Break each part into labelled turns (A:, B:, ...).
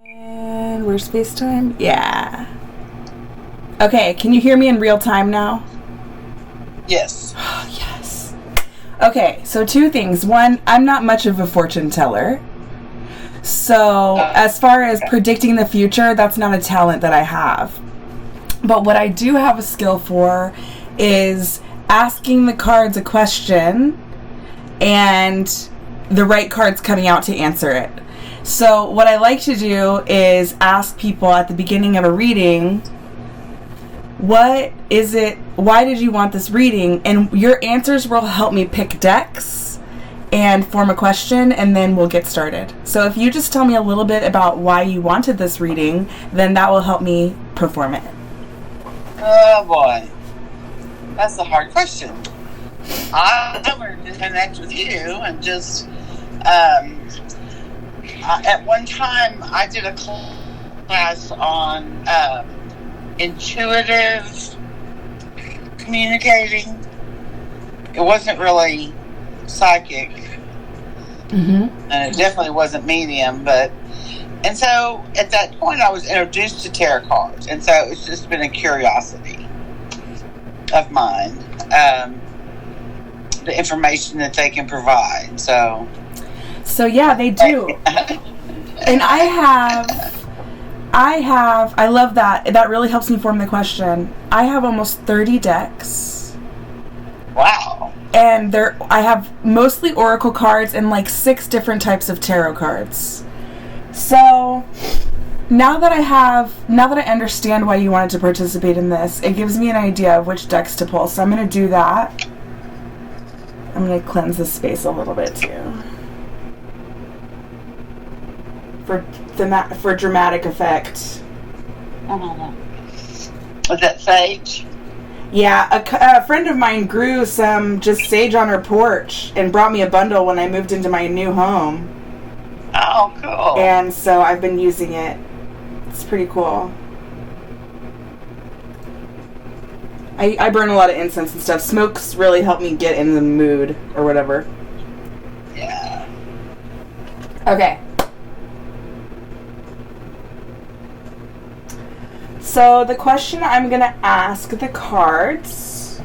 A: And where's FaceTime? Yeah. Okay, can you hear me in real time now?
B: Yes.
A: Yes. Okay, so two things. One, I'm not much of a fortune teller. So as far as predicting the future, that's not a talent that I have. But what I do have a skill for is asking the cards a question and the right card's coming out to answer it. So what I like to do is ask people at the beginning of a reading, what is it, why did you want this reading? And your answers will help me pick decks and form a question, and then we'll get started. So if you just tell me a little bit about why you wanted this reading, then that will help me perform it.
B: Oh boy. That's a hard question. I learned to connect with you and just at one time I did a class on intuitive communicating. It wasn't really psychic, and it definitely wasn't medium, and so at that point I was introduced to tarot cards, and so it's just been a curiosity of mine, the information that they can provide. So
A: yeah, they do. And I love that. That really helps me form the question. I have almost 30 decks.
B: Wow.
A: And I have mostly oracle cards and like 6 different types of tarot cards. So now that I understand why you wanted to participate in this, it gives me an idea of which decks to pull. So I'm going to do that. I'm going to cleanse the space a little bit too. For dramatic effect.
B: Was that sage?
A: Yeah, a friend of mine grew some just sage on her porch and brought me a bundle when I moved into my new home.
B: Oh, cool.
A: And so I've been using it. It's pretty cool. I burn a lot of incense and stuff. Smokes really help me get in the mood or whatever.
B: Yeah.
A: Okay. So the question I'm going to ask the cards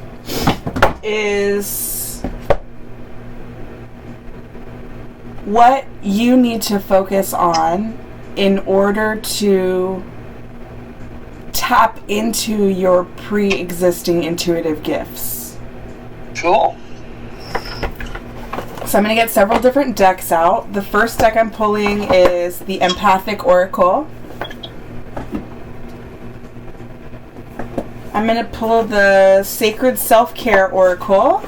A: is what you need to focus on in order to tap into your pre-existing intuitive gifts.
B: Cool.
A: So I'm going to get several different decks out. The first deck I'm pulling is the Empathic Oracle. I'm going to pull the Sacred Self-Care Oracle.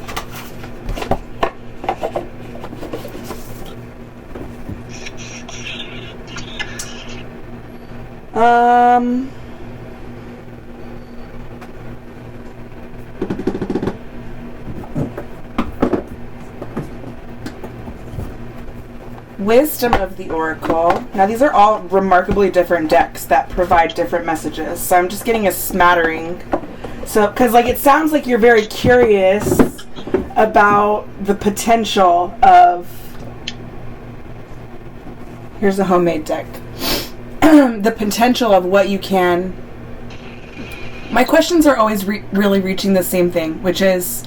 A: Wisdom of the Oracle. Now these are all remarkably different decks that provide different messages. So I'm just getting a smattering. So, because like it sounds like you're very curious about the potential of. Here's a homemade deck. The potential of what you can. My questions are always really reaching the same thing, which is,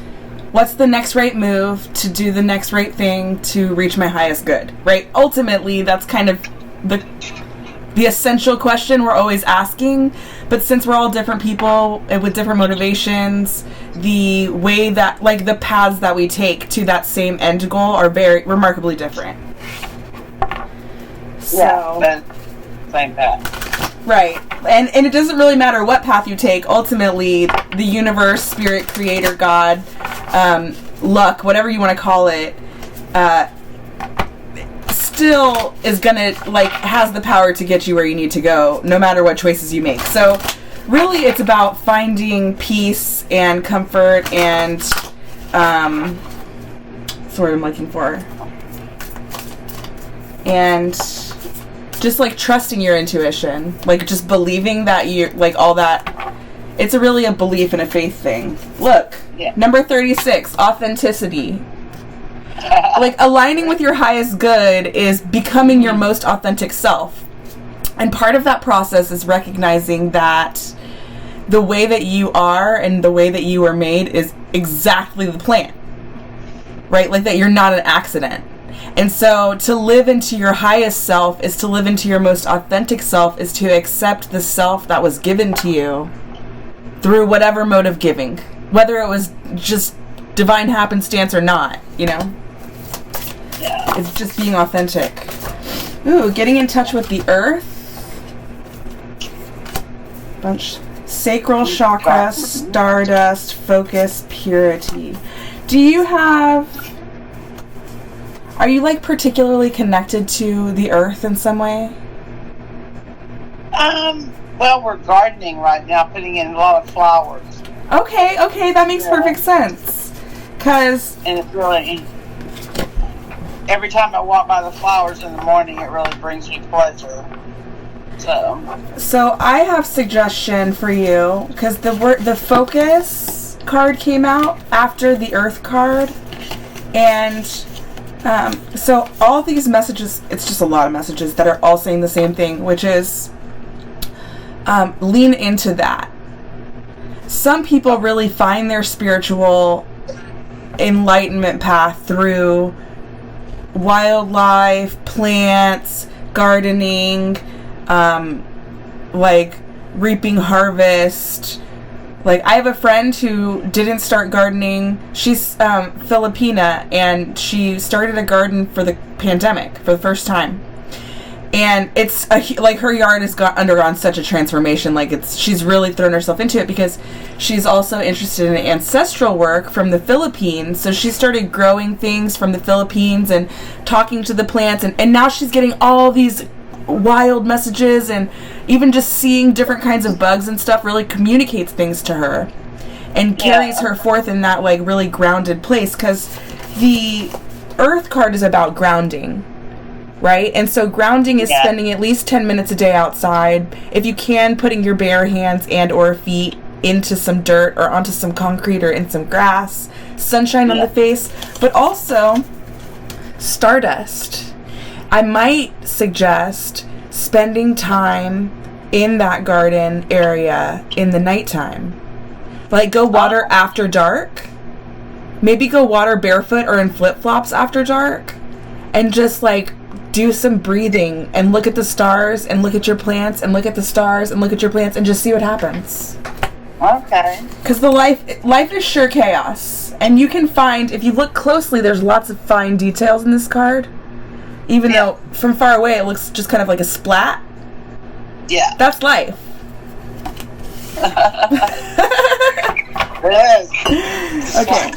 A: what's the next right move to do the next right thing to reach my highest good, right? Ultimately, that's kind of the essential question we're always asking. But since we're all different people with different motivations, the way that, like, the paths that we take to that same end goal are very remarkably different. So,
B: yeah, same path.
A: Right. And it doesn't really matter what path you take. Ultimately, the universe, spirit, creator, God, luck, whatever you want to call it, still is gonna, like, has the power to get you where you need to go, no matter what choices you make. So really it's about finding peace and comfort and that's what I'm looking for, and just like trusting your intuition, like just believing that you're like all that. It's really a belief and a faith thing. Look,
B: yeah.
A: Number 36, authenticity. Like, aligning with your highest good is becoming your most authentic self. And part of that process is recognizing that the way that you are and the way that you are made is exactly the plan, right? Like that you're not an accident. And so to live into your highest self is to live into your most authentic self, is to accept the self that was given to you through whatever mode of giving, whether it was just divine happenstance or not, you know?
B: Yeah.
A: It's just being authentic. Ooh, getting in touch with the earth. Bunch. Sacral chakra, stardust, focus, purity. Do you have... Are you, like, particularly connected to the earth in some way?
B: Well, we're gardening right now, putting in a lot of flowers.
A: Okay, that makes perfect sense.
B: And it's really... Every time I walk by the flowers in the morning, it really brings me pleasure. So
A: I have suggestion for you, because the focus card came out after the earth card, and so all these messages, it's just a lot of messages that are all saying the same thing, which is lean into that. Some people really find their spiritual enlightenment path through wildlife, plants, gardening, like reaping harvest. Like, I have a friend who didn't start gardening. She's Filipina, and she started a garden for the pandemic for the first time. And it's like her yard has undergone such a transformation. Like, she's really thrown herself into it because she's also interested in ancestral work from the Philippines. So she started growing things from the Philippines and talking to the plants, and now she's getting all these wild messages, and even just seeing different kinds of bugs and stuff really communicates things to her and carries her forth in that, like, really grounded place, because the earth card is about grounding, right? And so grounding is spending at least 10 minutes a day outside, if you can, putting your bare hands and or feet into some dirt or onto some concrete or in some grass, sunshine on the face, but also stardust. I might suggest spending time in that garden area in the nighttime. Like, go water after dark. Maybe go water barefoot or in flip-flops after dark. And just, like, do some breathing and look at the stars and look at your plants and look at the stars and look at your plants and just see what happens.
B: Okay.
A: Because life is sure chaos. And you can find, if you look closely, there's lots of fine details in this card. Even though from far away it looks just kind of like a splat. Yeah. That's life.
B: It is.
A: Okay.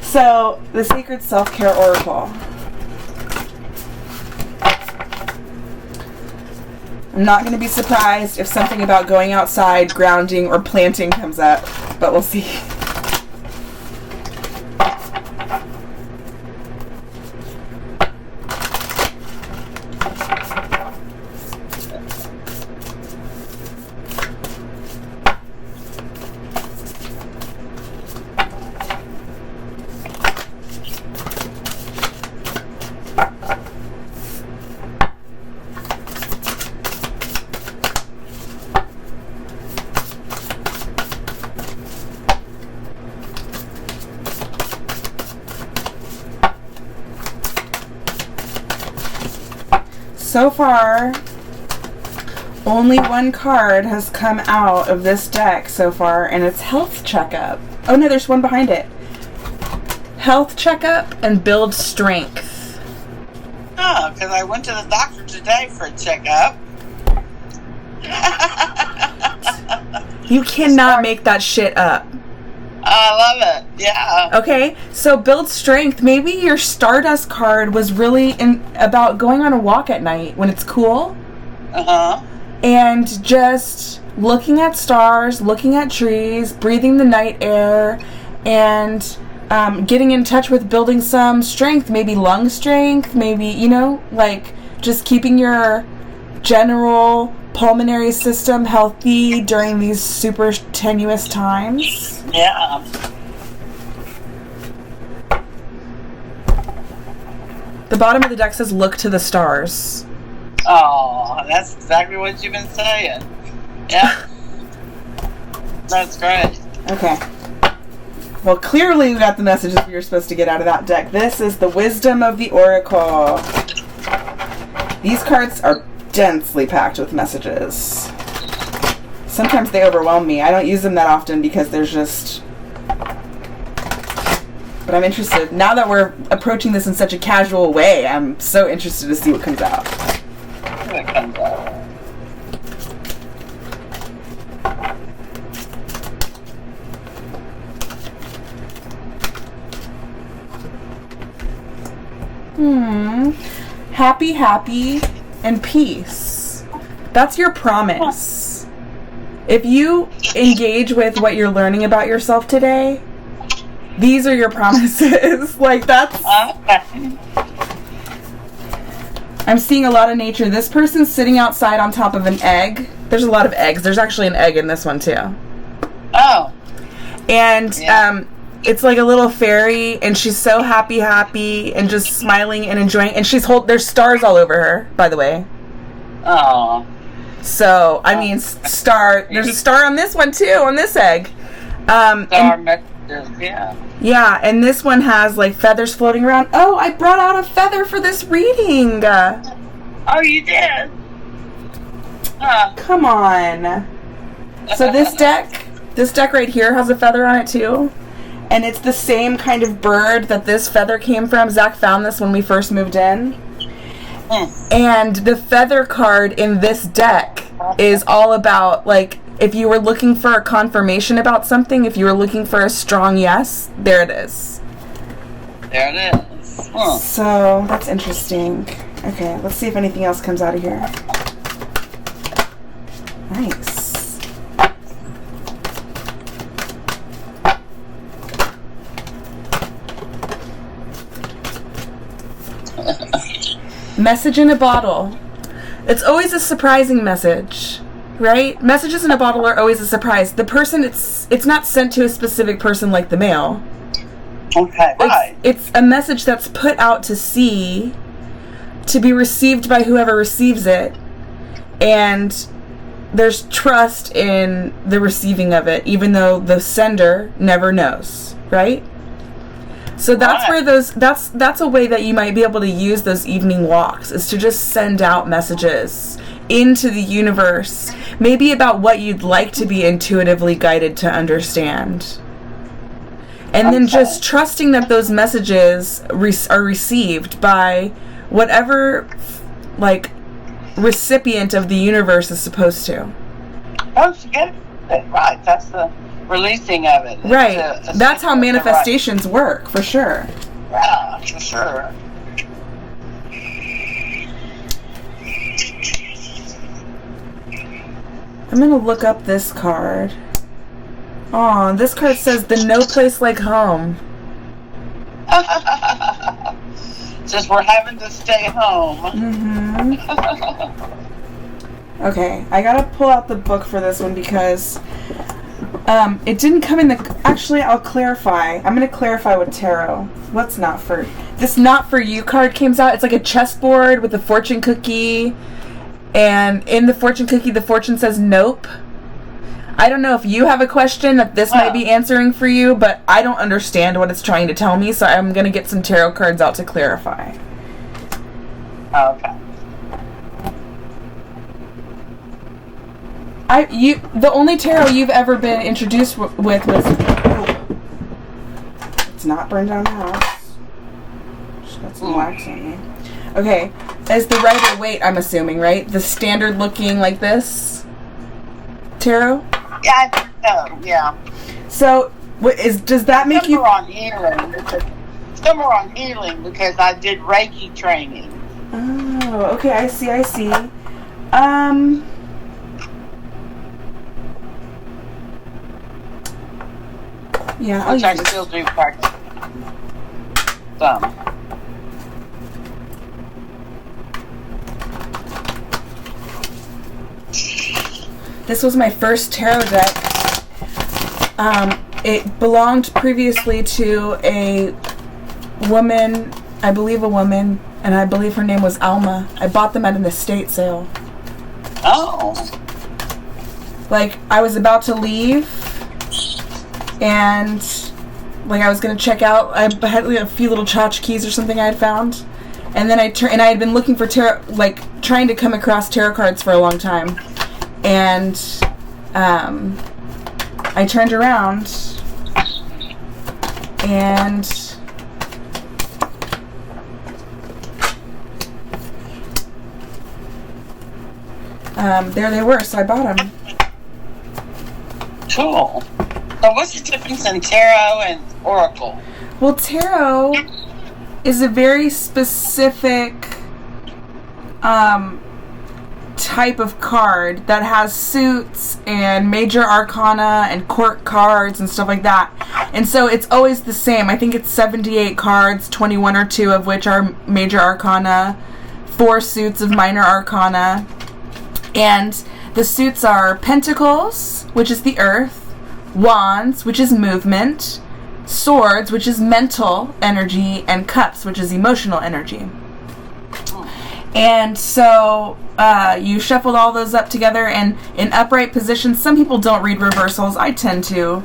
A: So, the Sacred Self-Care Oracle. I'm not going to be surprised if something about going outside, grounding, or planting comes up, but we'll see. So far, only one card has come out of this deck so far, and it's Health Checkup. Oh no, there's one behind it. Health Checkup and Build Strength.
B: Oh, because I went to the doctor today for a checkup.
A: You cannot make that shit up.
B: I love it. Yeah.
A: Okay, so Build Strength. Maybe your Stardust card was really about going on a walk at night when it's cool. And just looking at stars, looking at trees, breathing the night air, and getting in touch with building some strength. Maybe lung strength, maybe, you know, like just keeping your general pulmonary system healthy during these super tenuous times.
B: Yeah.
A: The bottom of the deck says, look to the stars.
B: Oh, that's exactly what you've been saying. Yeah. That's great.
A: Okay. Well, clearly we got the messages we were supposed to get out of that deck. This is the Wisdom of the Oracle. These cards are densely packed with messages. Sometimes they overwhelm me. I don't use them that often because there's just... But I'm interested. Now that we're approaching this in such a casual way, I'm so interested to see what comes out.
B: What comes out?
A: Happy, happy, and peace. That's your promise. If you engage with what you're learning about yourself today, these are your promises. Like, that's... I'm seeing a lot of nature. This person's sitting outside on top of an egg. There's a lot of eggs. There's actually an egg in this one, too.
B: Oh.
A: And, it's like a little fairy, and she's so happy, and just smiling and enjoying. And there's stars all over her, by the way.
B: Oh.
A: So, I mean, there's a star on this one, too, on this egg.
B: Star messages, yeah.
A: Yeah, and this one has, like, feathers floating around. Oh, I brought out a feather for this reading.
B: Oh, you did? Huh.
A: Come on. So this deck right here has a feather on it, too. And it's the same kind of bird that this feather came from. Zach found this when we first moved in. And the feather card in this deck is all about, like, if you were looking for a confirmation about something, if you were looking for a strong yes, there it is.
B: There it is. Huh.
A: So, that's interesting. Okay, let's see if anything else comes out of here. Nice. Message in a bottle. It's always a surprising message, right? Messages in a bottle are always a surprise. The person, it's not sent to a specific person like the mail.
B: Okay, right.
A: It's a message that's put out to sea, to be received by whoever receives it, and there's trust in the receiving of it, even though the sender never knows, right? So that's where that's a way that you might be able to use those evening walks, is to just send out messages into the universe, maybe about what you'd like to be intuitively guided to understand. And then just trusting that those messages are received by whatever, like, recipient of the universe is supposed to.
B: Oh, you get it right. That's the releasing of it.
A: Right. That's how manifestations work, for sure.
B: Yeah, for sure.
A: I'm going to look up this card. Aw, this card says the no place like home.
B: Just we're having to stay home.
A: Okay, I gotta pull out the book for this one because it didn't come in the... Actually, I'll clarify. I'm going to clarify with tarot. What's not for... This not for you card came out. It's like a chessboard with a fortune cookie. And in the fortune cookie, the fortune says nope. I don't know if you have a question that this might be answering for you, but I don't understand what it's trying to tell me, so I'm going to get some tarot cards out to clarify.
B: Okay.
A: The only tarot you've ever been introduced with was... It's not burned down the house. Just got some wax on me. Okay, as the Rider-Waite, I'm assuming, right? The standard looking like this tarot?
B: Yeah, I think so, yeah.
A: So, does that make you...
B: Some are on healing because I did Reiki training.
A: Oh, okay, I see. Yeah,
B: which I still do practice some.
A: This was my first tarot deck. It belonged previously to a woman I believe a woman, and I believe her name was Alma. I bought them at an estate sale.
B: Oh.
A: Like, I was about to leave, and, like, I was going to check out. I had a few little tchotchkes or something I had found. And then I had been looking for tarot, like, trying to come across tarot cards for a long time. And, I turned around, and there they were, so I bought them.
B: Cool. So what's the difference in tarot and oracle?
A: Well, tarot is a very specific type of card that has suits and major arcana and court cards and stuff like that. And so it's always the same. I think it's 78 cards, 21 or 2 of which are major arcana, 4 suits of minor arcana. And the suits are pentacles, which is the earth, wands, which is movement, swords, which is mental energy, and cups, which is emotional energy. And so you shuffled all those up together, and in upright positions, some people don't read reversals. I tend to.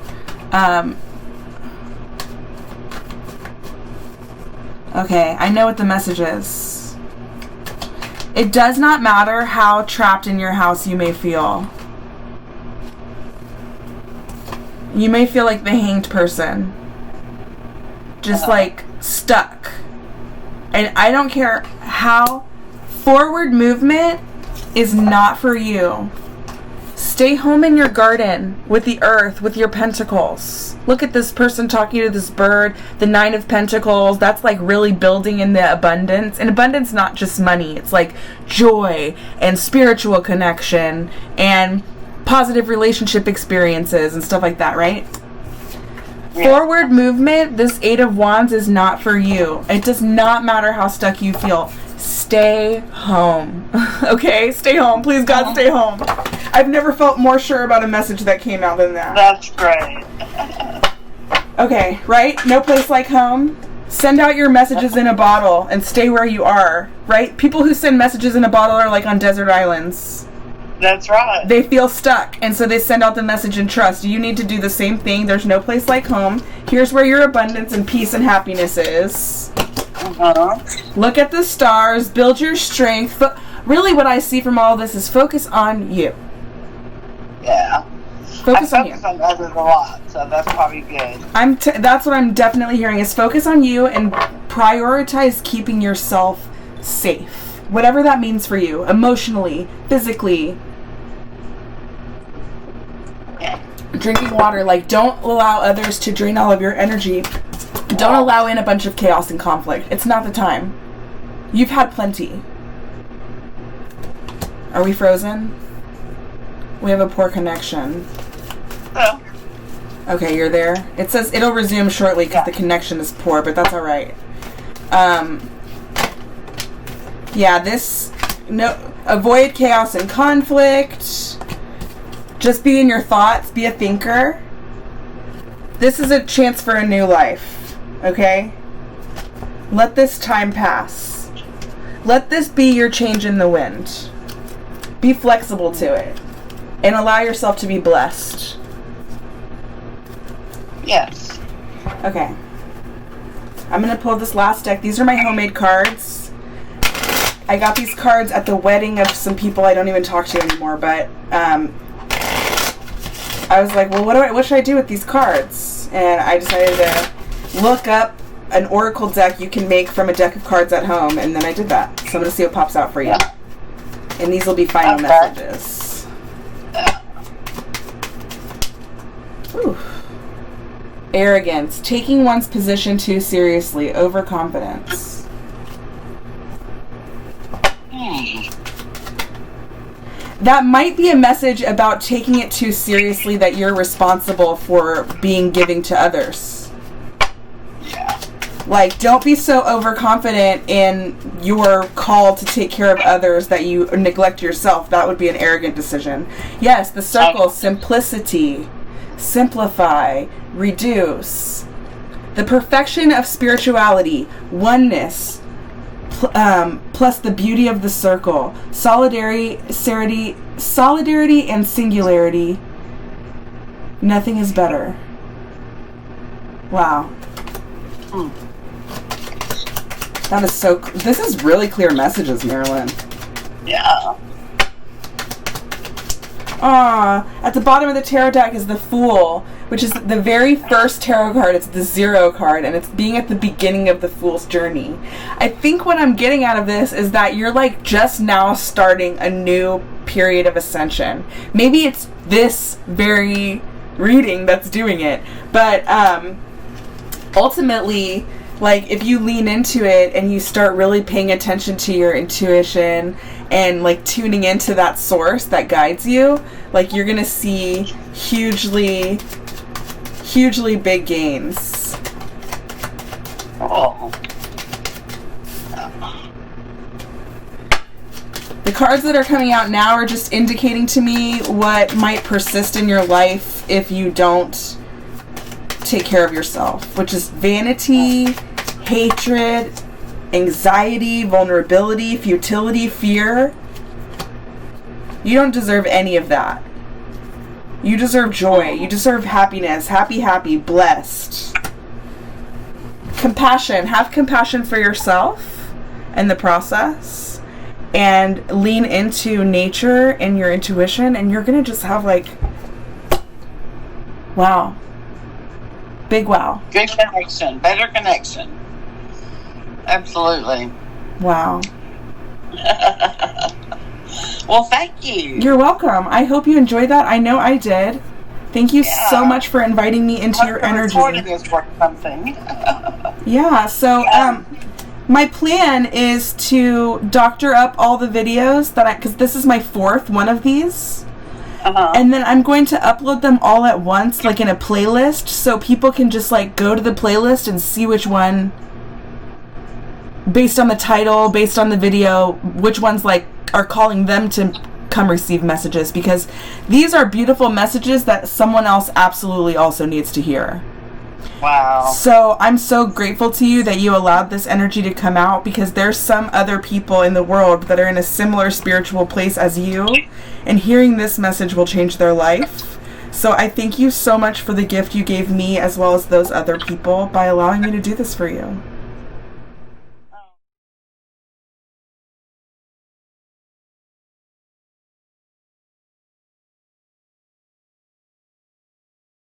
A: Okay, I know what the message is. It does not matter how trapped in your house you may feel. You may feel like the hanged person. Just like stuck. And I don't care how. Forward movement is not for you. Stay home in your garden with the earth, with your pentacles. Look at this person talking to this bird, the 9 of Pentacles. That's like really building in the abundance. And abundance, not just money. It's like joy and spiritual connection and positive relationship experiences and stuff like that, right? Yeah. Forward movement, this 8 of Wands is not for you. It does not matter how stuck you feel. Stay home. Okay? Stay home. Please, God, stay home. I've never felt more sure about a message that came out than that.
B: That's great.
A: Okay, right? No place like home. Send out your messages in a bottle and stay where you are, right? People who send messages in a bottle are like on desert islands.
B: That's right.
A: They feel stuck, and so they send out the message in trust. You need to do the same thing. There's no place like home. Here's where your abundance and peace and happiness is. Look at the stars. Build your strength. Really, what I see from all this is focus on you.
B: Yeah.
A: Focus on you.
B: I focus on others a lot, so that's probably good.
A: That's what I'm definitely hearing is focus on you and prioritize keeping yourself safe. Whatever that means for you, emotionally, physically.
B: Yeah.
A: Drinking water, like don't allow others to drain all of your energy. Don't allow in a bunch of chaos and conflict. It's not the time. You've had plenty. Are we frozen? We have a poor connection.
B: Oh.
A: Okay, you're there. It says it'll resume shortly because the connection is poor, but that's all right. Yeah, avoid chaos and conflict. Just be in your thoughts. Be a thinker. This is a chance for a new life. Okay? Let this time pass. Let this be your change in the wind. Be flexible to it. And allow yourself to be blessed.
B: Yes.
A: Okay. I'm going to pull this last deck. These are my homemade cards. I got these cards at the wedding of some people I don't even talk to anymore, but I was like, well, what should I do with these cards? And I decided to look up an oracle deck you can make from a deck of cards at home, and then I did that. So I'm going to see what pops out for you. And these will be final messages. Ooh. Arrogance. Taking one's position too seriously. Overconfidence. That might be a message about taking it too seriously that you're responsible for being giving to others.
B: Yeah.
A: Like, don't be so overconfident in your call to take care of others that you neglect yourself. That would be an arrogant decision. Yes, the circle, simplicity, simplify, reduce. The perfection of spirituality, oneness, plus the beauty of the circle, solidarity and singularity. Nothing is better. Wow. That is so... This is really clear messages, Marilyn.
B: Yeah.
A: At the bottom of the tarot deck is the Fool, which is the very first tarot card. It's the 0 card, and it's being at the beginning of the Fool's journey. I think what I'm getting out of this is that you're like just now starting a new period of ascension. Maybe it's this very reading that's doing it, but ultimately, like, if you lean into it and you start really paying attention to your intuition and like tuning into that source that guides you, like, you're gonna see hugely big gains.
B: Oh.
A: The cards that are coming out now are just indicating to me what might persist in your life if you don't take care of yourself, which is vanity, hatred, anxiety, vulnerability, futility, fear. You don't deserve any of that. You deserve joy. You deserve happiness. Happy, blessed. Compassion. Have compassion for yourself and the process. And lean into nature and your intuition. And you're going to just have like... Wow. Big wow.
B: Good connection. Better connection. Absolutely.
A: Wow.
B: Well, thank you.
A: You're welcome. I hope you enjoyed that. I know I did. Thank you so much for inviting me into your energy.
B: Is worth something.
A: Yeah. So, my plan is to doctor up all the videos that because this is my 4th one of these. And then I'm going to upload them all at once, like in a playlist, so people can just like go to the playlist and see which one, based on the title, based on the video, which ones like are calling them to come receive messages, because these are beautiful messages that someone else absolutely also needs to hear.
B: Wow.
A: So I'm so grateful to you that you allowed this energy to come out, because there's some other people in the world that are in a similar spiritual place as you, and hearing this message will change their life. So I thank you so much for the gift you gave me as well as those other people by allowing me to do this for you.